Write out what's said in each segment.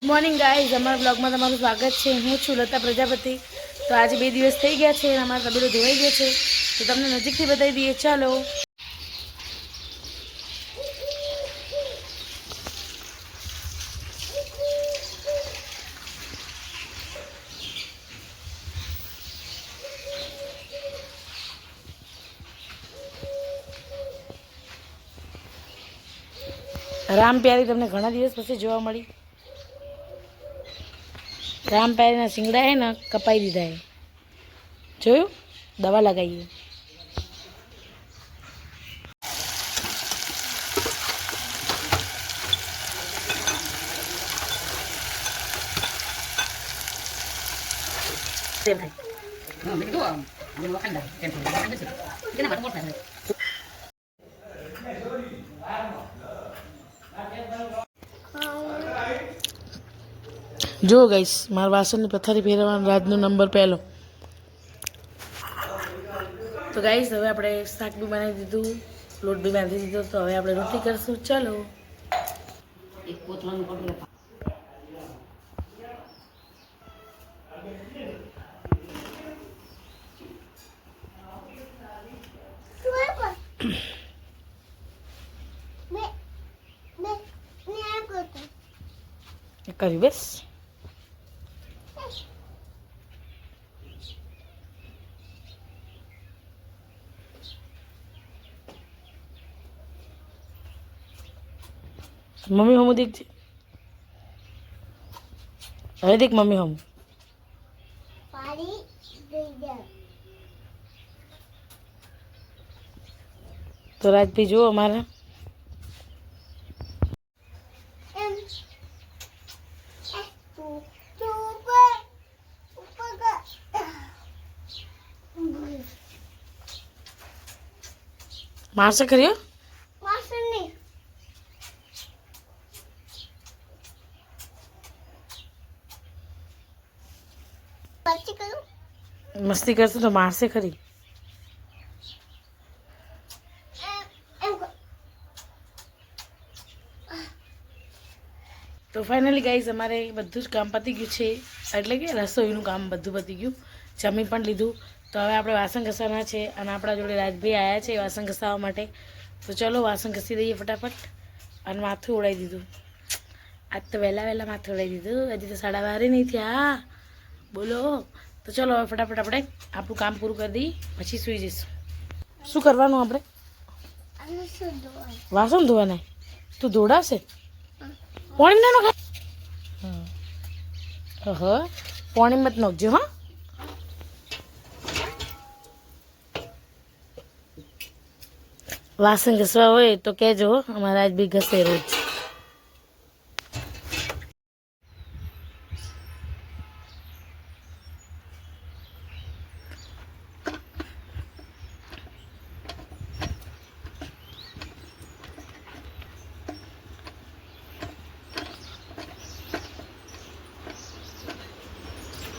Morning guys, અમારા બ્લોગમાં તમારું સ્વાગત છે। હું છું લતા પ્રજાપતિ। તો આજે 2 દિવસ થઈ ગયા છે, અમારો તબેલો ધોવાઈ ગયો છે, તો તમને નજીકથી બતાવી દઈએ। ચાલો, રામ પ્યારી તમને ઘણા દિવસ પછી જોવા મળી। રામ પ્યારીના શિંગડા હે ને કપાઈ દીધા હે, જોયું? દવા લગાવીએ। જો ગાઈસ, મારા વાસણની પથારી ફેરવવાનો રાજનો નંબર પહેલો। તો ગાઈસ, હવે આપણે શાક બી બનાવી દીધું, લોટ બી બાંધી દીધો, તો હવે આપણે રોટલી કરશું। ચાલો, એક પોતલાનું પકડે કરી બસ। મમ્મી હમ દેખ, હવે દેખ મમ્મી હમ। તો રાજભાઈ જુઓ અમારા મારશે કર્યો મસ્તી કરશે તો મારશે ખરી। તો ફાઇનલી ગાઈઝ, અમારે બધું જ કામ પતી ગયું છે, એટલે કે રસોઈનું કામ બધું પતી ગયું, જમી પણ લીધું। તો હવે આપણે વાસણ ઘસવાના છે, અને આપણા જોડે રાજભાઈ આવ્યા છે વાસણ ઘસાવવા માટે। તો ચલો વાસણ ઘસી દઈએ ફટાફટ। અને માથું ઉડાવી દીધું, આજ તો વહેલા માથું ઉડાવી દીધું, હજી તો 12:30 નહીં થયા, બોલો। તો ચલો હવે ફટાફટ આપણે આપણું કામ પૂરું કરી દઈએ, પછી સૂઈ જઈશું। શું કરવાનું આપણે? વાસણ ધોવાના? તું ધોડાવશે? પાણી ના નખાય? હા, પાણી મત નાખજો હા। વાસણ ઘસવા હોય તો કહેજો, અમારા આજ બી ઘસે રોજ।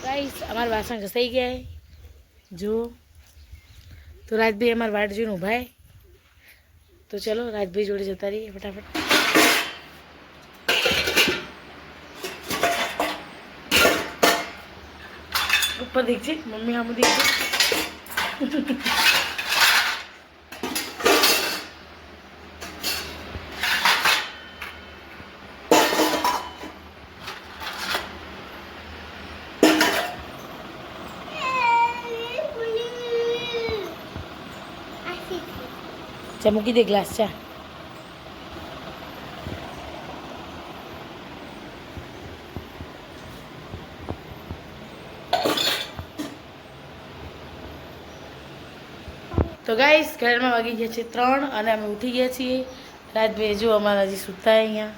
ગાઈસ, અમારા વાસણ ઘસાઈ ગયા જો। તો રાજભાઈ અમારા વાટ જોઈને ઊભા હે, તો ચલો રાજભાઈ જોડે જતા રહીએ ફટાફટ। ઉપર દેખજે મમ્મી, આમ દેખજે। ચા મૂકી દે ગ્લાસ ચા। તો ગાઈસ, ઘરમાં વાગી ગયા છે 3 અને અમે ઉઠી ગયા છીએ। રાજભાઈ જો અમારા હજી સૂતા અહીંયા,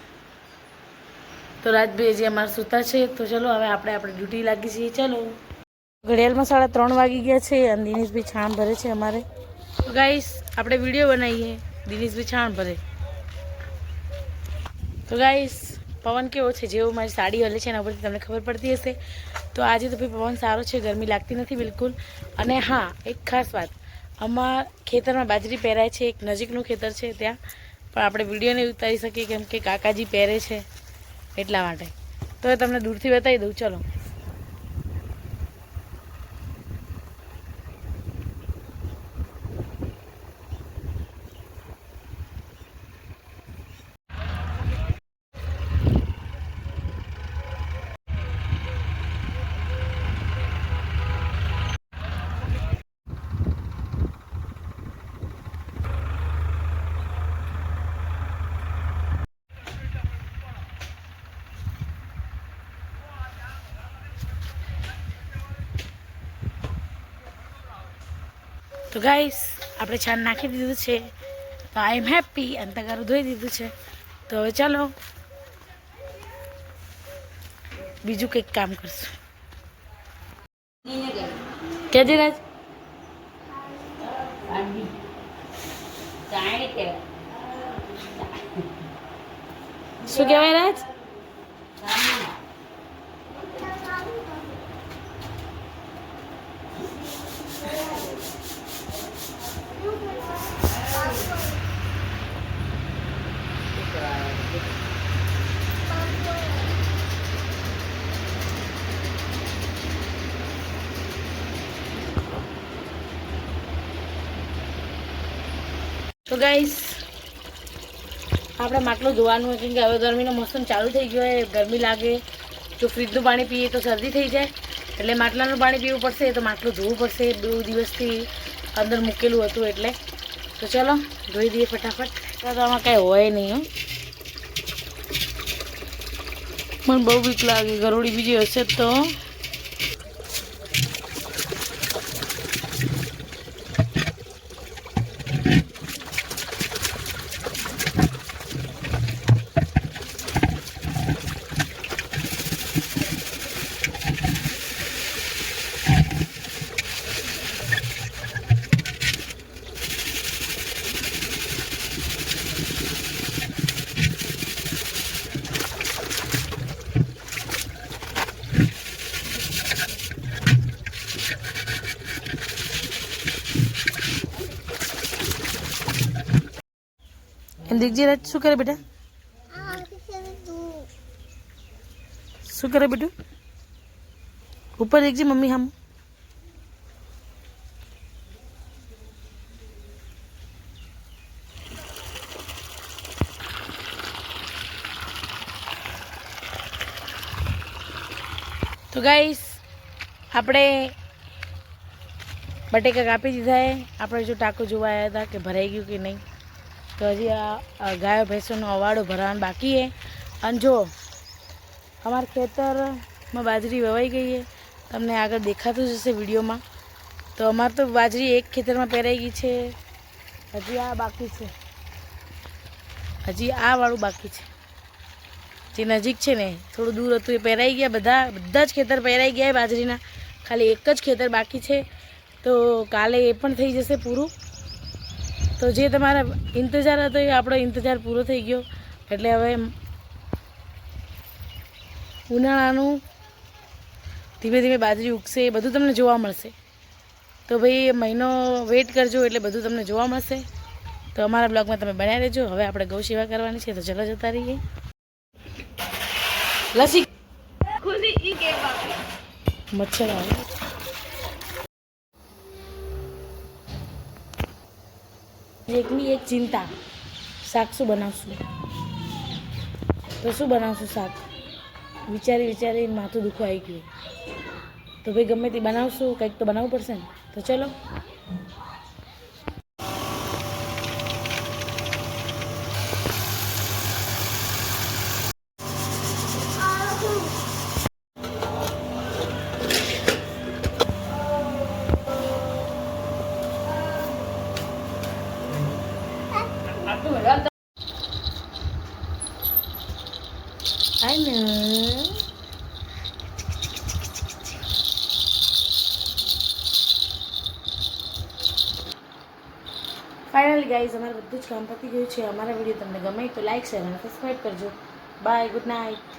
તો રાજભાઈ હજી અમારા સૂતા છે। તો ચલો હવે આપણે ડ્યુટી લાગી છીએ। ચાલો, ઘડિયાળમાં 3:30 વાગી ગયા છે, અને દિનેશભાઈ છાણ ભરે છે અમારે। તો ગાઈસ, આપણે વિડીયો બનાવીએ, દિનેશભાઈ છાણ ભરે। તો ગાઈસ, પવન કેવો છે, જેવો મારી સાડી હલે છે એના ઉપરથી તમને ખબર પડતી હશે। તો આજે તો ભાઈ પવન સારો છે, ગરમી લાગતી નથી બિલકુલ। અને હા, એક ખાસ વાત, અમારા ખેતરમાં બાજરી પહેરાય છે, એક નજીકનું ખેતર છે ત્યાં, પણ આપણે વિડીયો નહીં ઉતારી શકીએ કેમ કે કાકાજી પહેરે છે એટલા માટે। તો એ તમને દૂરથી બતાવી દઉં. ચલો. તો ગાઈસ આપણે છાણ નાખી દીધું છે, તો આઈ એમ હેપી. અંતકારું ધોઈ દીધું છે, તો હવે ચાલો બીજું કંઈક કામ કરશું. કેજે રાજ શું કહેવાય રાજ? તો ગાઈસ આપણે માટલું ધોવાનું હોય, કેમ કે હવે ગરમીનો મોસમ ચાલુ થઈ ગયો હોય, ગરમી લાગે. જો ફ્રીજનું પાણી પીએ તો શરદી થઈ જાય, એટલે માટલાનું પાણી પીવું પડશે. તો માટલું ધોવું પડશે, 2 દિવસથી અંદર મૂકેલું હતું એટલે. તો ચલો ધોઈ દઈએ ફટાફટ. તો આમાં કાંઈ હોય નહીં. મને બહુ બીક લાગે, ગરોળી બીજી હશે તો. દીકજી રાજ શું કરે બેટા? શું કરે બેટું? ઉપર દેખજી મમ્મી હમ. તો ગાઈસ આપણે બટેકા કાપી દીધા હે. આપણે જો ટાંકો જોવા આવ્યા હતા કે ભરાઈ ગયું કે નહીં. તો હજી આ ગાયો ભેંસોનો અવાડો ભરવાનો બાકી છે. અને જો અમારા ખેતરમાં બાજરી વવાઈ ગઈ છે, તમને આગળ દેખાતું જ હશે વિડીયોમાં. તો અમારે તો બાજરી એક ખેતરમાં પહેરાઈ ગઈ છે. હજી આ બાકી છે, હજી આ વાળું બાકી છે. જે નજીક છે ને, થોડું દૂર હતું એ પહેરાઈ ગયા. બધા જ ખેતર પહેરાઈ ગયા બાજરીના. ખાલી એક જ ખેતર બાકી છે. તો કાલે એ પણ થઈ જશે પૂરું. તો જે તમારા ઇંતજાર હતો એ આપણો ઇંતજાર પૂરો થઈ ગયો. એટલે હવે ઉનાળાનું ધીમે ધીમે બાજરી ઉગશે, એ બધું તમને જોવા મળશે. તો ભાઈ મહિનો વેઇટ કરજો, એટલે બધું તમને જોવા મળશે. તો અમારા બ્લોગમાં તમે બનાવી રહેજો. હવે આપણે ગૌ સેવા કરવાની છે, તો ચલો જતા રહીએ. લસી મચ્છર આવે. એકની એક ચિંતા, શાક શું બનાવશું? તો શું બનાવશું શાક? વિચારી માથું દુખવા આવી ગયું. તો ભાઈ ગમે તે બનાવશું, કંઈક તો બનાવવું પડશે ને. તો ચલો. ફાઇનલી ગાઈઝ અમારે બધું જ કામ પતી ગયું છે. અમારા વિડીયો તમને ગમે તો લાઈક શેર અને સબસ્ક્રાઈબ કરજો. Bye, good night.